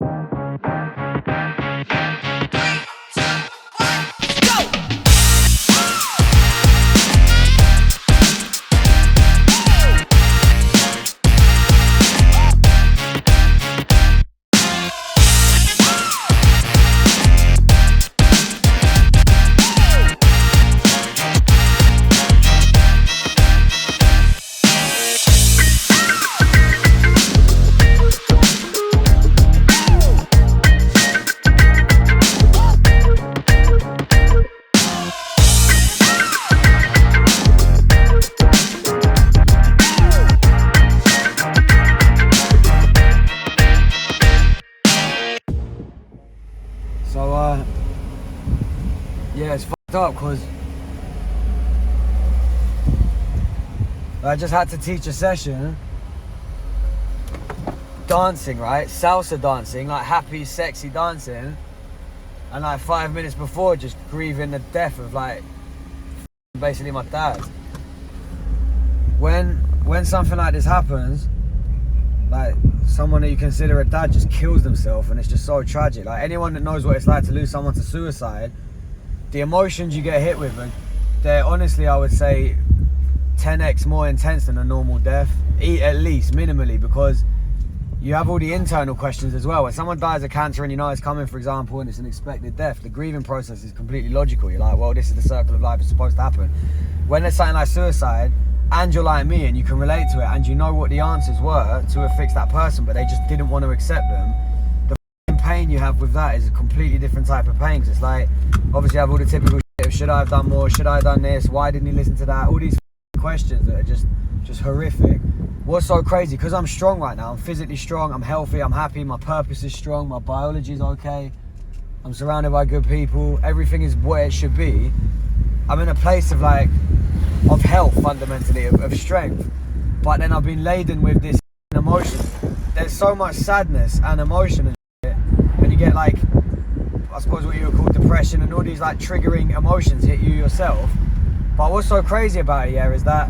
So, yeah, it's fucked up because I just had to teach a session dancing, right? Salsa dancing, like happy, sexy dancing. And like 5 minutes before, just grieving the death of like basically my dad. When something like this happens, like someone that you consider a dad just kills themselves, and it's just so tragic. Like anyone that knows what it's like to lose someone to suicide, the emotions you get hit with, they're honestly, I would say, 10x more intense than a normal death, at least minimally, because you have all the internal questions as well. When someone dies of cancer and you know it's coming, for example, and it's an expected death, the grieving process is completely logical. You're like, well, this is the circle of life, it's supposed to happen. When there's something like suicide, and you're like me and you can relate to it, and you know what the answers were to have fixed that person, but they just didn't want to accept them, the pain you have with that is a completely different type of pain. Cause it's like, obviously I have all the typical shit of, should I have done more, should I have done this, why didn't he listen to that, all these questions that are just horrific. What's so crazy, because I'm strong right now, I'm physically strong, I'm healthy, I'm happy, my purpose is strong, my biology is okay, I'm surrounded by good people, everything is where it should be. I'm in a place of like, of health fundamentally, of strength, but then I've been laden with this emotion. There's so much sadness and emotion and shit, and you get like, I suppose what you would call depression, and all these like triggering emotions hit you yourself. But what's so crazy about it, yeah, is that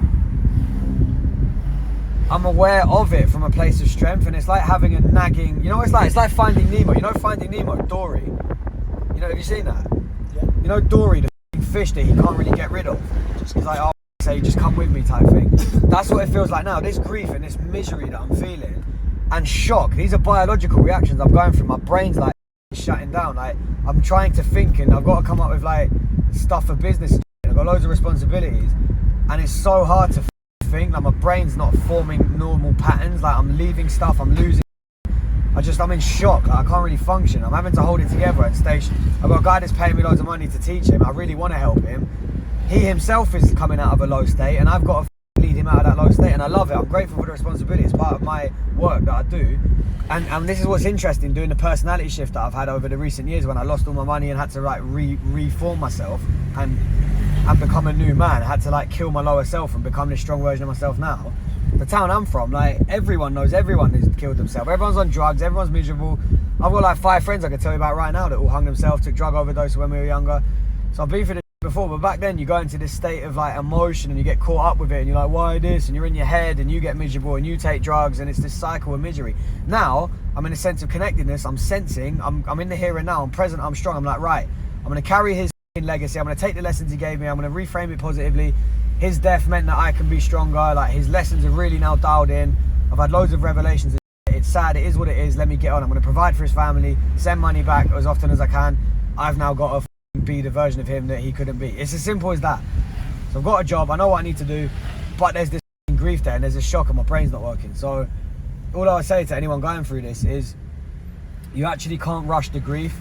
I'm aware of it from a place of strength, and it's like having a nagging, you know what it's like? It's like Finding Nemo. You know Finding Nemo, Dory? You know, have you seen that? Yeah. You know Dory, the fish that he can't really get rid of? Just he's like, oh, say, just come with me type thing. That's what it feels like now. This grief and this misery that I'm feeling, and shock, these are biological reactions I'm going through. My brain's like shutting down. Like, I'm trying to think, and I've got to come up with like stuff for business and I've got loads of responsibilities, and it's so hard to think. Like, my brain's not forming normal patterns. Like, I'm leaving stuff, I'm losing. I'm in shock. Like, I can't really function. I'm having to hold it together and stay. I've got a guy that's paying me loads of money to teach him. I really want to help him. He himself is coming out of a low state, and I've got to lead him out of that low state, and I love it. I'm grateful for the responsibility. It's part of my work that I do. And this is what's interesting, doing the personality shift that I've had over the recent years, when I lost all my money and had to like reform myself and become a new man. I had to like kill my lower self and become this strong version of myself now. The town I'm from, like, everyone knows everyone who's killed themselves. Everyone's on drugs, everyone's miserable. I've got like 5 friends I can tell you about right now that all hung themselves, took drug overdose when we were younger. So I've been through this before, but back then you go into this state of like emotion and you get caught up with it, and you're like, why this? And you're in your head and you get miserable and you take drugs, and it's this cycle of misery. Now I'm in a sense of connectedness. I'm sensing, I'm in the here and now, I'm present, I'm strong. I'm like, right, I'm going to carry his legacy. I'm going to take the lessons he gave me, I'm going to reframe it positively. His death meant that I can be stronger. Like, his lessons are really now dialed in. I've had loads of revelations. It's sad, it is what it is, let me get on. I'm going to provide for his family, send money back as often as I can. I've now got to be the version of him that he couldn't be. It's as simple as that. So I've got a job, I know what I need to do, but there's this grief there, and there's a shock, and my brain's not working. So all I would say to anyone going through this is, you actually can't rush the grief.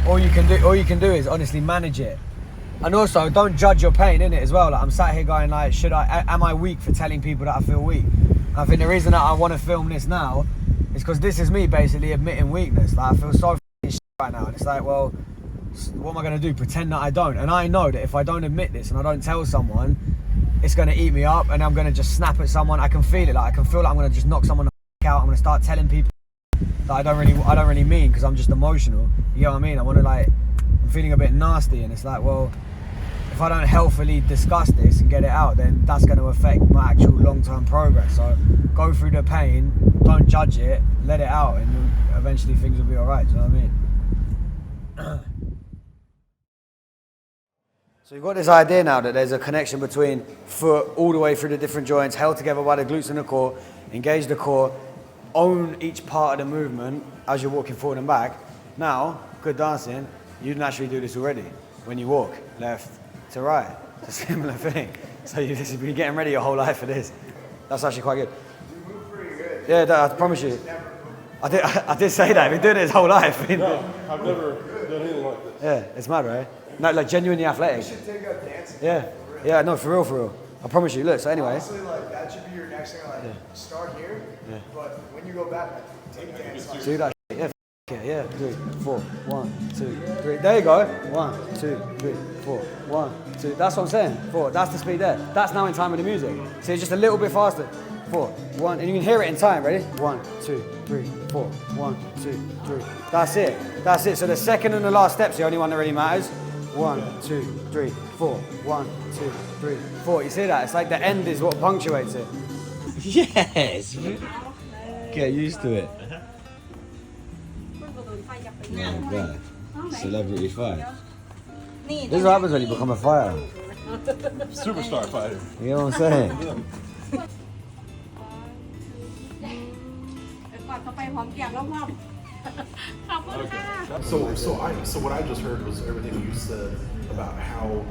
All you can do is honestly manage it. And also, don't judge your pain in it as well. Like, I'm sat here going like, am I weak for telling people that I feel weak? And I think the reason that I want to film this now is because this is me basically admitting weakness. Like, I feel so f***ing shit right now, and it's like, well, what am I going to do? Pretend that I don't? And I know that if I don't admit this and I don't tell someone, it's going to eat me up, and I'm going to just snap at someone. I can feel it. Like, I can feel like I'm going to just knock someone the f*** out. I'm going to start telling people that I don't really mean, because I'm just emotional. You know what I mean? I'm feeling a bit nasty, and it's like, well, if I don't healthily discuss this and get it out, then that's going to affect my actual long-term progress. So go through the pain, don't judge it, let it out, and eventually things will be all right. Do you know what I mean? So you've got this idea now that there's a connection between foot all the way through the different joints, held together by the glutes and the core, engage the core, own each part of the movement as you're walking forward and back. Now, good dancing, you naturally do this already. When you walk, left to right. It's a similar thing. So you've been getting ready your whole life for this. That's actually quite good. You move pretty good. Yeah, I promise you. I did say that. I've been doing it his whole life. No, I've never done anything like this. Yeah, it's mad, right? No, like genuinely athletic. You should take up dancing. Yeah, no, for real. I promise you. Look, so anyway. Honestly, like, that should be your next thing. Like, start here, but when you go back, take dance. Like, Do that shit. Yeah, yeah. 3, 4. 1, 2, 3. There you go. 1, 2, 3, 4. 1, 2. That's what I'm saying. 4. That's the speed there. That's now in time with the music. So it's just a little bit faster. 4, 1, and you can hear it in time. Ready? 1, 2, 3, 4. 1, 2, 3. That's it. So the second and the last step's the only one that really matters. 1, 2, 3, 4. 1, 2, 3, 4. You see that? It's like the end is what punctuates it. Yes. Get used to it. Oh God. Celebrity fight. This is what happens when you become a fighter. Superstar fighter. You know what I'm saying? So what I just heard was everything you said about how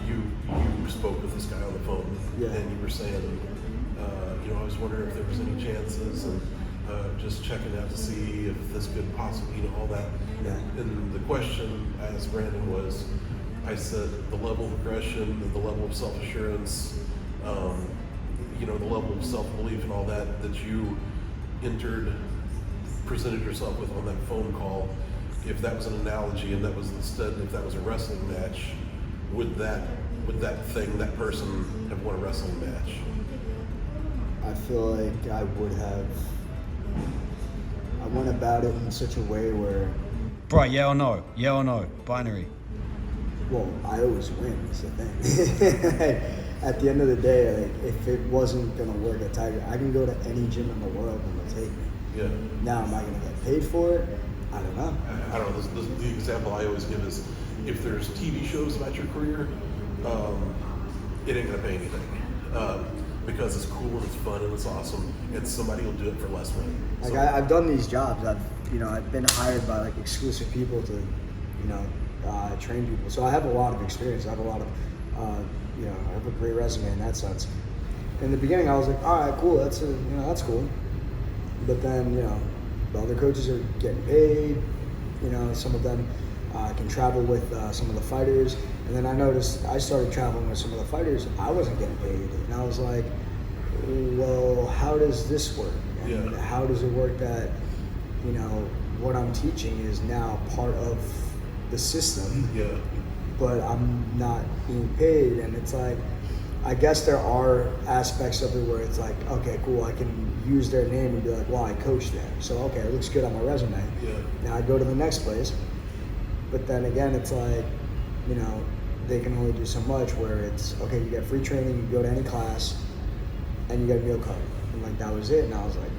you spoke with this guy on the phone, and you were saying, I was wondering if there was any chances, and just checking out to see if this could possibly, all that. Yeah. And the question I asked Brandon was, I said the level of aggression, the level of self-assurance, the level of self-belief and all that you presented yourself with on that phone call. If that was an analogy, and that was instead, if that was a wrestling match, would that person have won a wrestling match? I feel like I went about it in such a way where... Bro, yeah or no? Yeah or no? Binary. Well, I always win, is the thing. At the end of the day, like, if it wasn't going to work at Tiger, I can go to any gym in the world and they'll take me. Yeah. Now, am I going to get paid for it? I don't know. I don't know. The example I always give is, if there's TV shows about your career, it ain't going to pay anything. Because it's cool and it's fun and it's awesome, and somebody will do it for less money. Like, I've done these jobs. I've been hired by like exclusive people to, train people. So I have a lot of experience. I have a lot of, I have a great resume in that sense. In the beginning, I was like, all right, cool. That's cool. But then, the other coaches are getting paid. Some of them can travel with some of the fighters. And then I noticed I started traveling with some of the fighters. I wasn't getting paid. And I was like, well, how does this work? And how does it work that, what I'm teaching is now part of the system, but I'm not being paid? And it's like, I guess there are aspects of it where it's like, okay, cool, I can use their name and be like, well, I coached there. So, okay, it looks good on my resume. Yeah. Now I go to the next place. But then again, it's like, they can only do so much, where it's, okay, you get free training, you go to any class, and you get a meal card. And like, that was it. And I was like,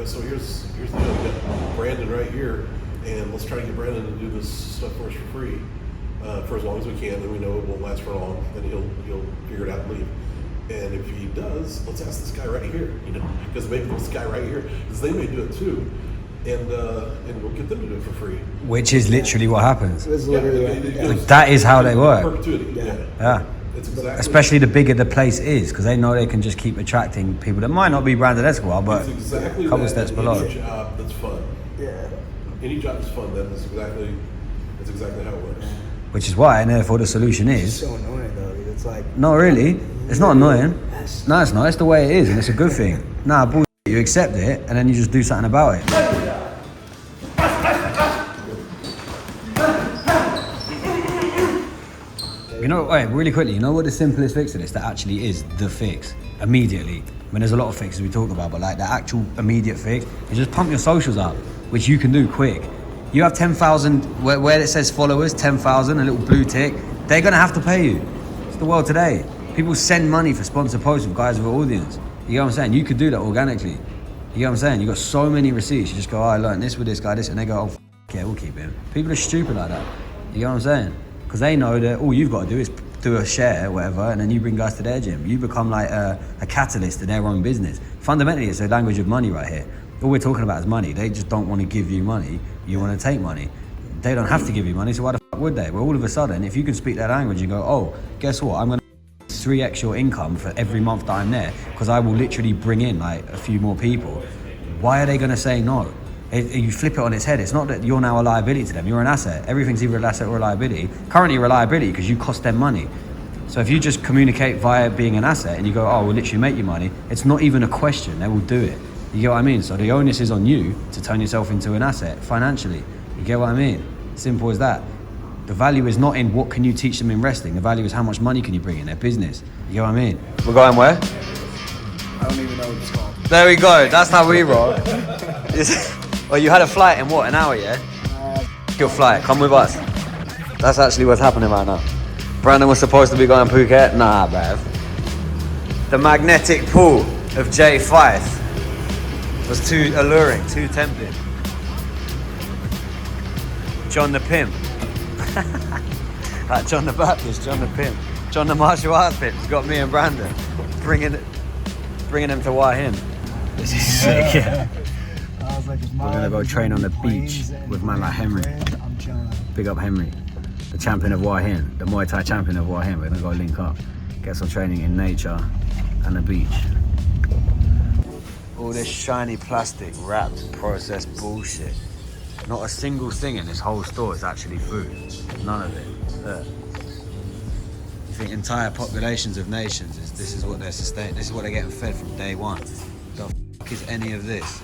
So here's the deal. We got Brandon right here, and let's try to get Brandon to do this stuff for us for free. For as long as we can, and we know it won't last for long, and he'll figure it out and leave. And if he does, let's ask this guy right here, because maybe this guy right here, because they may do it too, and we'll get them to do it for free. Which is literally what happens. it's literally, Like, that is how they work. Perpetuity. Yeah. It's exactly. Especially the bigger the place is, because they know they can just keep attracting people that might not be Brandon Escobar, but It's exactly a couple that steps in below. Any job that's fun. yeah. Any job that's fun. That's exactly how it works. Which is why, and therefore the solution It's is... so annoying though. It's like, Not really. It's not annoying. yes. No, it's not. It's the way it is, and it's a good thing. Nah, bullshit. You accept it, and then you just do something about it. Wait, really quickly, what the simplest fix to this that actually is the fix? Immediately. I mean, there's a lot of fixes we talk about, but like the actual immediate fix is just pump your socials up, which you can do quick. You have 10,000, where it says followers, 10,000, a little blue tick, They're gonna have to pay you. It's the world today. People send money for sponsor posts with guys with an audience. You know what I'm saying? You could do that organically. You know what I'm saying? You got so many receipts. You just go, oh, I learned this with this guy, this, and they go, oh, yeah, we'll keep him. People are stupid like that. You know what I'm saying? Because they know that all you've got to do is do a share, whatever, and then you bring guys to their gym. You become like a catalyst to their own business. Fundamentally, it's a language of money right here. All we're talking about is money. They just don't want to give you money. You want to take money. They don't have to give you money, so why the fuck would they? Well, all of a sudden, if you can speak that language and go, oh, guess what? I'm going to 3x your income for every month that I'm there, because I will literally bring in like a few more people. Why are they going to say no? You flip it on its head. It's not that you're now a liability to them. You're an asset. Everything's either an asset or a liability. Currently, you're a liability because you cost them money. So if you just communicate via being an asset and you go, oh, we'll literally make you money, it's not even a question. They will do it. You get what I mean? So the onus is on you to turn yourself into an asset financially. You get what I mean? Simple as that. The value is not in what can you teach them in wrestling. The value is how much money can you bring in their business. You get what I mean? We're going where? I don't even know what it's called. There we go. That's how we roll. Well, you had a flight in what, an hour, yeah? Your flight. Come with us. That's actually what's happening right now. Brandon was supposed to be going Phuket. Nah, bruv. The magnetic pull of Jay Fife was too alluring, too tempting. John the Pimp. Like John the Baptist, John the Pimp. John the Martial Arts Pimp. He's got me and Brandon bringing them to Wahin. This is sick. Yeah. We're gonna go train on the beach with man like Henry. Big up Henry, the champion of Wahin, the Muay Thai champion of Wahin. We're gonna go link up, get some training in nature and the beach. All this shiny plastic wrapped processed bullshit. Not a single thing in this whole store is actually food. None of it. Look. You think entire populations of nations this is what they're sustained. This is what they're getting fed from day one. The fuck is any of this?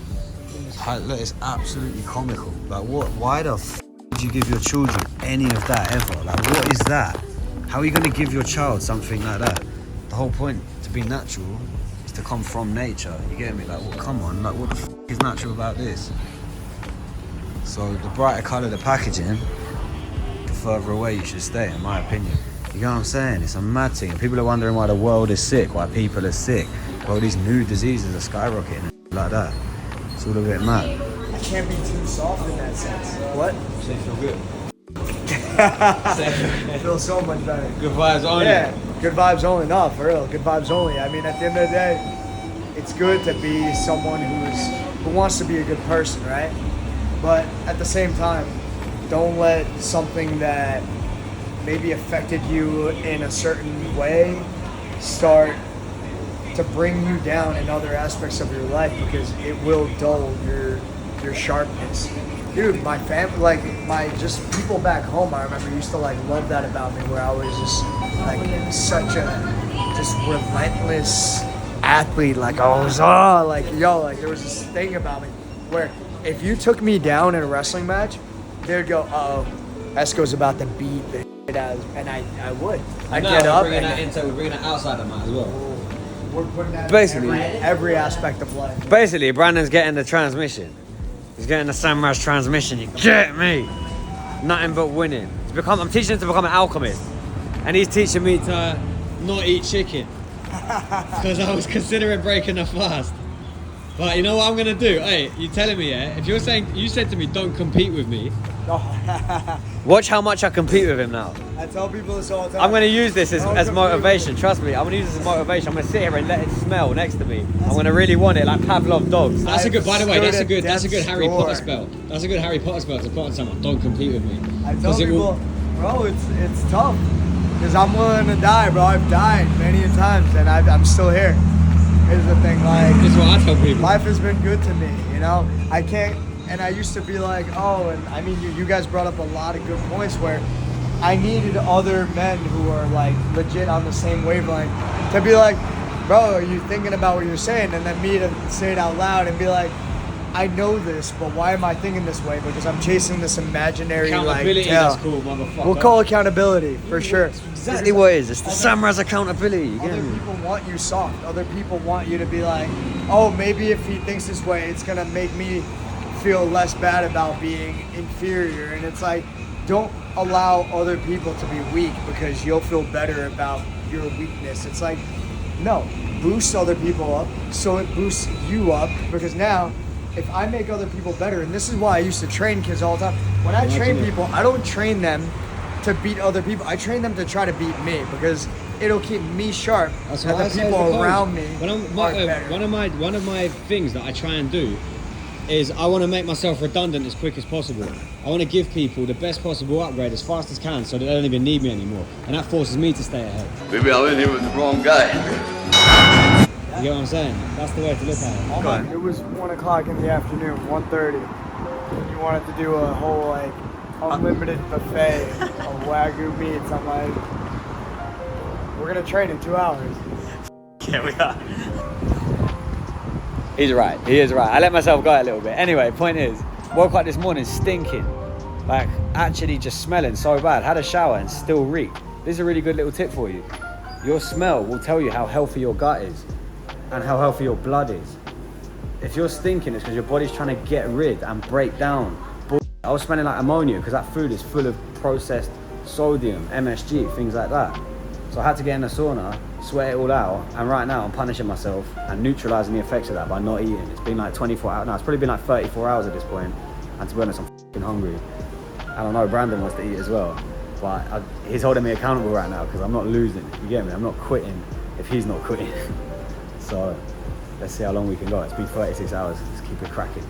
Look, it's absolutely comical. Like what? Why the f would you give your children any of that ever? Like what is that? How are you going to give your child something like that? The whole point to be natural is to come from nature. You get me? Like, well, come on. Like, what the f is natural about this? So the brighter colour the packaging, the further away you should stay, in my opinion. You know what I'm saying? It's a mad thing. And people are wondering why the world is sick, why people are sick. Well, these new diseases are skyrocketing and like that. It's all a bit mad. I can't be too soft in that sense. What? Does it feel good? It feels so much better. Good vibes only. Yeah, good vibes only. No, for real, good vibes only. I mean, at the end of the day, it's good to be someone who wants to be a good person, right? But at the same time, don't let something that maybe affected you in a certain way start to bring you down in other aspects of your life, because it will dull your sharpness. Dude, my family, like my just people back home, I remember used to like love that about me, where I was just like such a just relentless athlete. Like I was like there was this thing about me where if you took me down in a wrestling match, they'd go, uh-oh, Esco's about to beat the shit out of, and I would. I'd get up and we're bringing that outside of mine as well. we're putting that Basically. in every aspect of life. Basically, Brandon's getting the transmission. He's getting the Samurai's transmission. You get me? Nothing but winning. I'm teaching him to become an alchemist, and he's teaching me to not eat chicken because I was considering breaking the fast. But you know what I'm gonna do? Hey, you telling me, yeah? If you're saying, you said to me, don't compete with me. Watch how much I compete with him now. I tell people this all the time. I'm gonna use this as motivation. Trust me, I'm gonna use this as motivation. I'm gonna sit here and let it smell next to me. I'm gonna really want it, like Pavlov dogs. That's a good. By the way, that's a good Harry door. Potter spell. That's a good Harry Potter spell to put on someone. Don't compete with me. I tell 'Cause it people, will- bro, it's tough. Because I'm willing to die, bro. I've died many times, and I'm still here. Here's the thing, like, This is what I tell people. life has been good to me, you know? I can't, and I used to be like, oh, and I mean, you guys brought up a lot of good points where I needed other men who are like legit on the same wavelength to be like, bro, are you thinking about what you're saying? And then me to say it out loud and be like, I know this, but why am I thinking this way? Because I'm chasing this imaginary Accountability, tail. that's cool, motherfucker. We'll call accountability for sure. Exactly what it is. It's the Samurai's accountability. You get Other me? people want you soft. Other people want you to be like, oh, maybe if he thinks this way, it's gonna make me feel less bad about being inferior. And it's like, don't allow other people to be weak because you'll feel better about your weakness. It's like, no, boost other people up so it boosts you up, because now if I make other people better, and this is why I used to train kids all the time. When I train people, I don't train them to beat other people. I train them to try to beat me, because it'll keep me sharp and the people around me are better. One of my things that I try and do is I want to make myself redundant as quick as possible. I want to give people the best possible upgrade as fast as can so that they don't even need me anymore. And that forces me to stay ahead. Maybe I went here with the wrong guy. You get what I'm saying? That's the way to look at it. It was 1 o'clock in the afternoon, 1:30. And you wanted to do a whole like unlimited buffet of Wagyu meats. I'm like, we're gonna train in 2 hours. Yeah, we are. He's right. He is right. I let myself go a little bit. Anyway, point is, woke up this morning stinking. Like, actually just smelling so bad. Had a shower and still reek. This is a really good little tip for you. Your smell will tell you how healthy your gut is and how healthy your blood is. If you're stinking, it's because your body's trying to get rid and break down. I was smelling like ammonia because that food is full of processed sodium, MSG, things like that. So I had to get in the sauna, sweat it all out, and right now I'm punishing myself and neutralizing the effects of that by not eating. It's been like 24 hours, no, it's probably been like 34 hours at this point, and to be honest, I'm f***ing hungry. And I know Brandon wants to eat as well, but he's holding me accountable right now because I'm not losing, you get me? I'm not quitting if he's not quitting. So let's see how long we can go. It's been 36 hours, let's keep it cracking.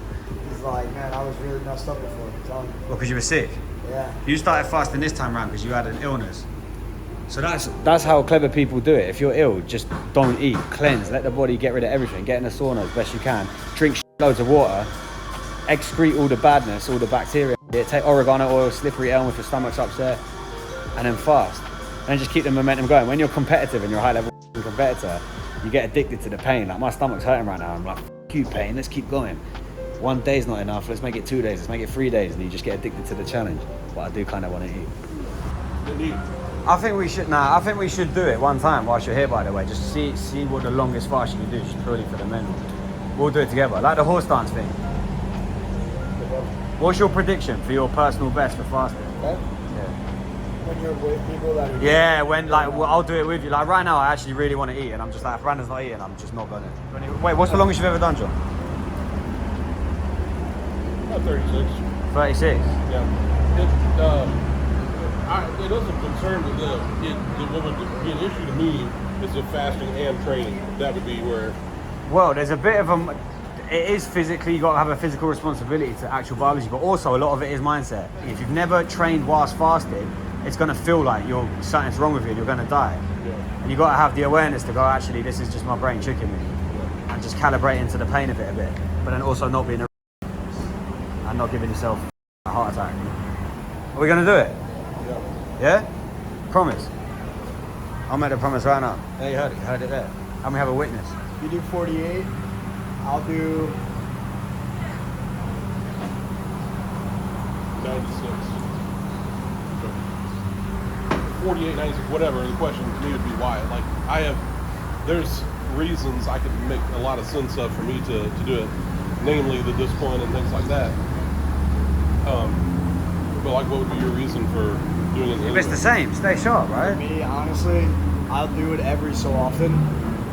He's like, man, I was really messed up before. Well, because you were sick? Yeah. You started fasting this time around because you had an illness. So that's how clever people do it. If you're ill, just don't eat, cleanse, let the body get rid of everything, get in the sauna as best you can, drink loads of water, excrete all the badness, all the bacteria, take oregano oil, slippery elm if your stomach's upset, and then fast. And just keep the momentum going. When you're competitive and you're a high level competitor, you get addicted to the pain. Like, my stomach's hurting right now. I'm like, f*** you pain, let's keep going. 1 day's not enough, let's make it 2 days, let's make it 3 days, and you just get addicted to the challenge. But I do kind of want to eat. I think we should do it one time whilst you're here, by the way. Just see what the longest fast you can do, just purely for the mental. We'll do it together, like the horse dance thing. What's your prediction for your personal best for fasting? Okay. Yeah. When you're with people that are... Yeah, I'll do it with you. Like right now, I actually really want to eat, and I'm just like, if Brandon's not eating, I'm just not gonna. Wait, what's the longest you've ever done, John? About 36. 36? Yeah. It doesn't concern me. What would be an issue to me is if fasting and training. That would be where... Well, there's a bit of a... It is physically, you've got to have a physical responsibility to actual biology, but also a lot of it is mindset. If you've never trained whilst fasting, it's going to feel like something's wrong with you and you're going to die. Yeah. And you've got to have the awareness to go, actually, this is just my brain tricking me. And just calibrate into the pain of it a bit. But then also not being and not giving yourself a heart attack. Are we going to do it? Yeah? Promise. I'll make the promise right now. There you heard it. You heard it there. And we have a witness. You do 48, I'll do... 96. 48, 96, whatever. The question to me would be why. Like, there's reasons I could make a lot of sense of for me to do it. Namely, the discipline and things like that. But like, what would be your reason for doing it? If it's the same, stay sharp, right? For me, honestly, I'll do it every so often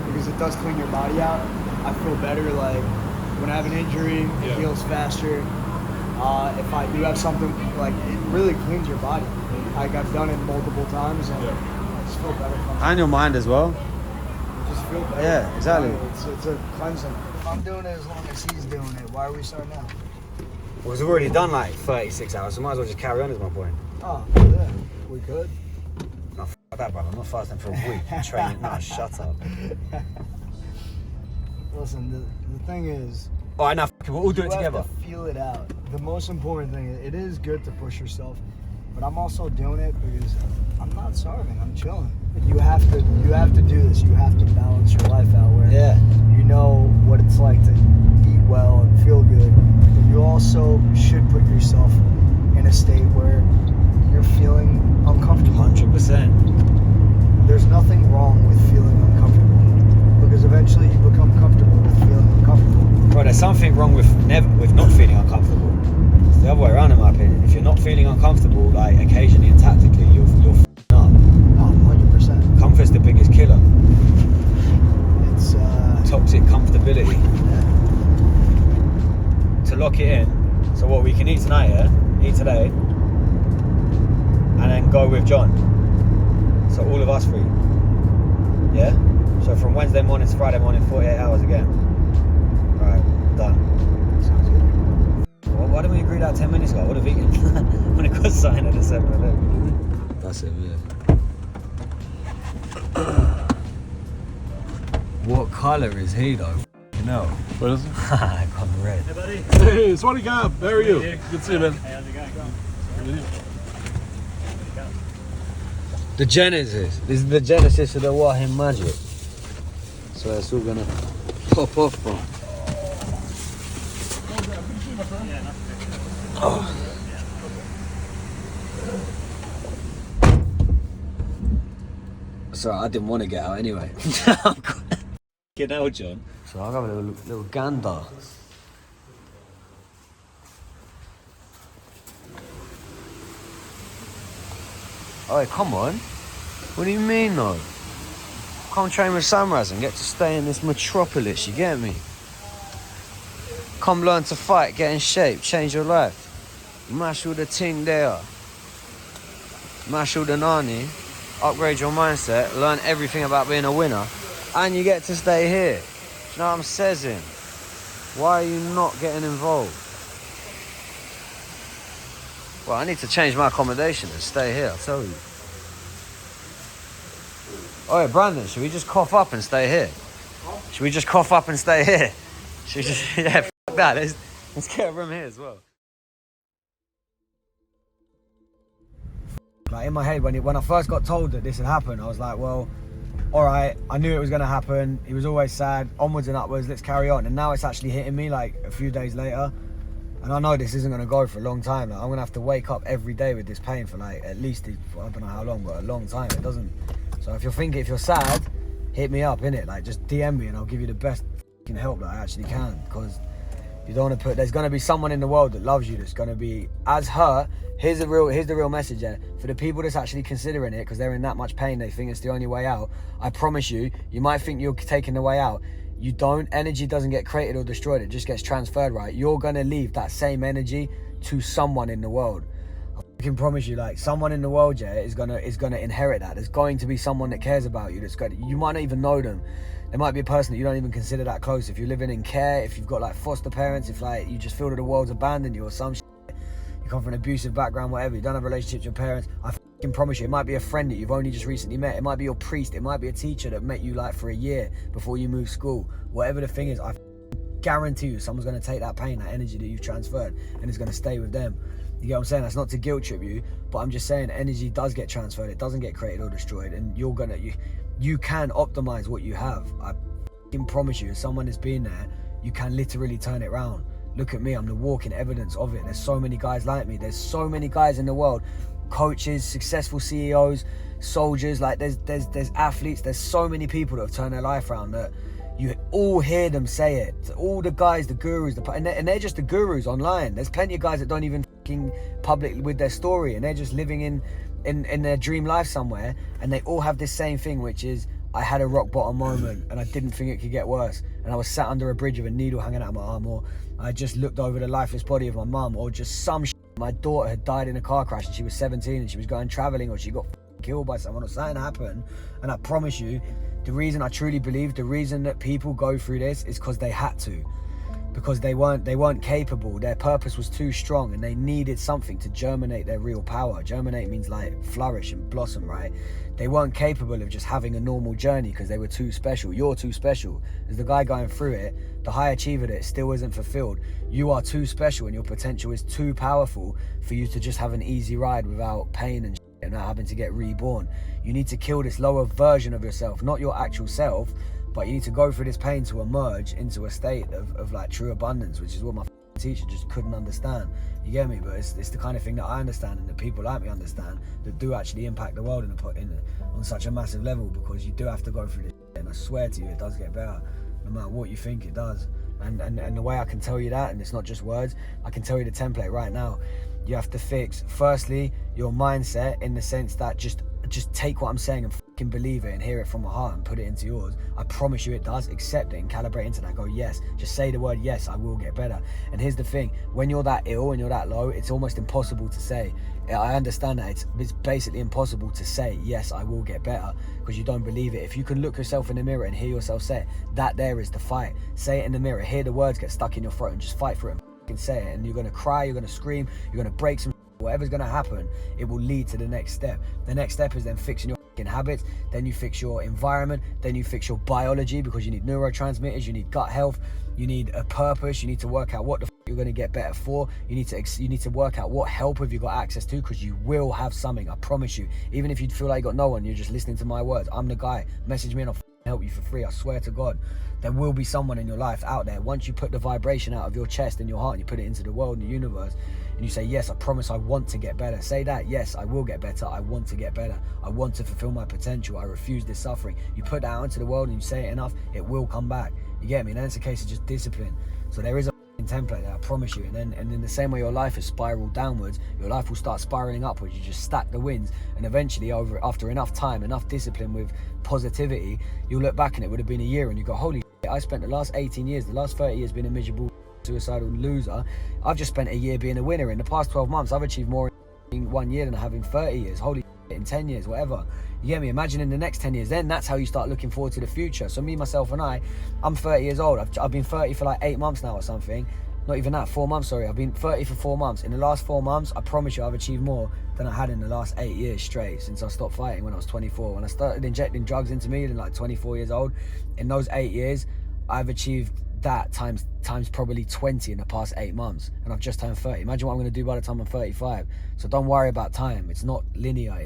because it does clean your body out. I feel better, like, when I have an injury, it heals faster. If I do have something, like, it really cleans your body. Like, I've done it multiple times, and I just feel better from it. And your mind as well. You just feel better. Yeah, exactly. It's a cleansing. If I'm doing it as long as he's doing it, why are we starting now? Because we've already done like 36 hours, so might as well just carry on is my point. Oh, yeah, we could. No, f*** that, brother. I'm not fasting for a week. I'm training. No, shut up. Listen, the thing is... All right, now, f*** it, we'll all do it together. You have to feel it out. The most important thing, it is good to push yourself, but I'm also doing it because I'm not starving. I'm chilling. You have to do this. You have to balance your life out where you know what it's like to eat well and feel good. But you also should put yourself in a state where you're feeling uncomfortable. 100%. There's nothing wrong with feeling uncomfortable because eventually you become comfortable with feeling uncomfortable. Bro, there's something wrong with not feeling uncomfortable. It's the other way around, in my opinion. If you're not feeling uncomfortable, like occasionally and tactically, you're f***ing up. Oh, 100%. Comfort's the biggest killer. It's Toxic comfortability. yeah. To lock it in. So what we can eat tonight, eat today, and then go with John. So all of us three. Yeah? So from Wednesday morning to Friday morning, 48 hours again. Right, done. Sounds good. Well, why didn't we agree that 10 minutes ago? I would have eaten. When it got signed at the 7-Eleven. That's it, man. What colour is he though? You know. What is it? I got red. Hey, buddy. Hey, Swanee Cobb, how are you? Good to see you, man. Hey, how's it going? The Genesis. This is the Genesis of the Wahim Magic. So it's all gonna pop off from. Oh. Sorry, I didn't want to get out anyway. Get out, John. So I'll have a little gander. Oh, come on. What do you mean, though? Come train with Samraz and get to stay in this metropolis, you get me? Come learn to fight, get in shape, change your life. Mash all the ting there. Mash all the nani. Upgrade your mindset, learn everything about being a winner. And you get to stay here. Do you know what I'm saying? Why are you not getting involved? Well, I need to change my accommodation and stay here, I'll tell you. Oh, yeah, Brandon, should we just cough up and stay here? Should we just cough up and stay here? Should we just, yeah, f*** that. Let's get a room here as well. Like in my head, when I first got told that this had happened, I was like, well, all right, I knew it was going to happen. He was always sad, onwards and upwards, let's carry on. And now it's actually hitting me like a few days later. And I know this isn't going to go for a long time. Like, I'm going to have to wake up every day with this pain for like at least, I don't know how long, but a long time. It doesn't. So if you're sad, hit me up, innit? Like just DM me and I'll give you the best fucking help that I actually can. Because you don't want to there's going to be someone in the world that loves you that's going to be as hurt. Here's the real message there. For the people that's actually considering it, because they're in that much pain, they think it's the only way out. I promise you, you might think you're taking the way out. You don't. Energy doesn't get created or destroyed. It just gets transferred, right? You're going to leave that same energy to someone in the world. I can promise you, like, someone in the world, yeah, is gonna inherit that. There's going to be someone that cares about you. You might not even know them. There might be a person that you don't even consider that close. If you're living in care, if you've got like foster parents, if like you just feel that the world's abandoned you or some shit, you come from an abusive background, whatever, you don't have relationships with your parents, I can promise you, it might be a friend that you've only just recently met. It might be your priest. It might be a teacher that met you like for a year before you moved school. Whatever the thing is, I guarantee you someone's going to take that pain, that energy that you've transferred, and it's going to stay with them. You get what I'm saying? That's not to guilt trip you, but I'm just saying energy does get transferred. It doesn't get created or destroyed, and you can optimize what you have. I can promise you, as someone that's been there, you can literally turn it around. Look at me, I'm the walking evidence of it. There's so many guys like me. There's so many guys in the world, coaches, successful CEOs, soldiers. Like there's athletes. There's so many people that have turned their life around that you all hear them say it. All the guys, the gurus, and they're just the gurus online. There's plenty of guys that don't even fucking public with their story, and they're just living in their dream life somewhere, and they all have this same thing, which is, I had a rock bottom moment and I didn't think it could get worse, and I was sat under a bridge with a needle hanging out of my arm, or I just looked over the lifeless body of my mum, or just some shit. My daughter had died in a car crash and she was 17 and she was going traveling, or she got killed by someone, or something happened. And I promise you, the reason I truly believe, the reason that people go through this is because they had to. Because they weren't capable. Their purpose was too strong, and they needed something to germinate their real power. Germinate means like flourish and blossom, right? They weren't capable of just having a normal journey because they were too special. You're too special. As the guy going through it, the high achiever that still isn't fulfilled, you are too special, and your potential is too powerful for you to just have an easy ride without pain and not having to get reborn. You need to kill this lower version of yourself, not your actual self, but you need to go through this pain to emerge into a state of like true abundance, which is what my teacher just couldn't understand. You get me? But it's the kind of thing that I understand, and that people like me understand, that do actually impact the world on such a massive level, because you do have to go through this, and I swear to you, it does get better, no matter what you think it does. And the way I can tell you that, and it's not just words, I can tell you the template right now. You have to fix, firstly, your mindset, in the sense that just take what I'm saying and fucking believe it and hear it from my heart and put it into yours. I promise you it does. Accept it and calibrate into that. Go, yes. Just say the word yes, I will get better. And here's the thing, when you're that ill and you're that low, it's almost impossible to say. I understand that it's basically impossible to say yes, I will get better, because you don't believe it. If you can look yourself in the mirror and hear yourself say it, that there is the fight. Say it in the mirror, hear the words get stuck in your throat, and just fight for it and fucking say it. And you're going to cry, you're going to scream, you're going to break some, whatever's going to happen, it will lead to the next step. The next step is then fixing your habits, then you fix your environment, then you fix your biology, because you need neurotransmitters, you need gut health, you need a purpose, you need to work out what the you're going to get better for. You need to work out what help have you got access to, because you will have something, I promise you. Even if you feel like you got no one, you're just listening to my words. I'm the guy. Message me and I'll help you for free. I swear to God, there will be someone in your life out there. Once you put the vibration out of your chest and your heart and you put it into the world and the universe, and you say, yes, I promise I want to get better. Say that, yes, I will get better. I want to get better. I want to fulfill my potential. I refuse this suffering. You put that out into the world and you say it enough, it will come back. You get me? And then it's a case of just discipline. So there is a template there, I promise you. And in the same way your life is spiraled downwards, your life will start spiraling upwards. You just stack the wins, and eventually, after enough time, enough discipline with positivity, you'll look back and it would have been a year and you go, holy shit, I spent the last 18 years, the last 30 years being a miserable, suicidal loser. I've just spent a year being a winner. In the past 12 months, I've achieved more in 1 year than I have in 30 years. Holy shit, in 10 years, whatever. You get me? Imagine in the next 10 years, then that's how you start looking forward to the future. So me, myself and I'm 30 years old. I've been 30 for like 8 months now or something. Not even that, 4 months, sorry. I've been 30 for 4 months. In the last 4 months, I promise you I've achieved more than I had in the last 8 years straight, since I stopped fighting when I was 24. When I started injecting drugs into me, like 24 years old, in those 8 years, I've achieved that times probably 20 in the past 8 months, and I've just turned 30. Imagine what I'm going to do by the time I'm 35. So don't worry about time. It's not linear.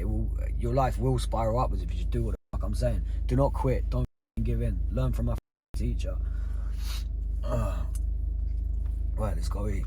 Your life will spiral upwards if you just do what the fuck I'm saying. Do not quit. Don't give in. Learn from my teacher. Right, let's go eat.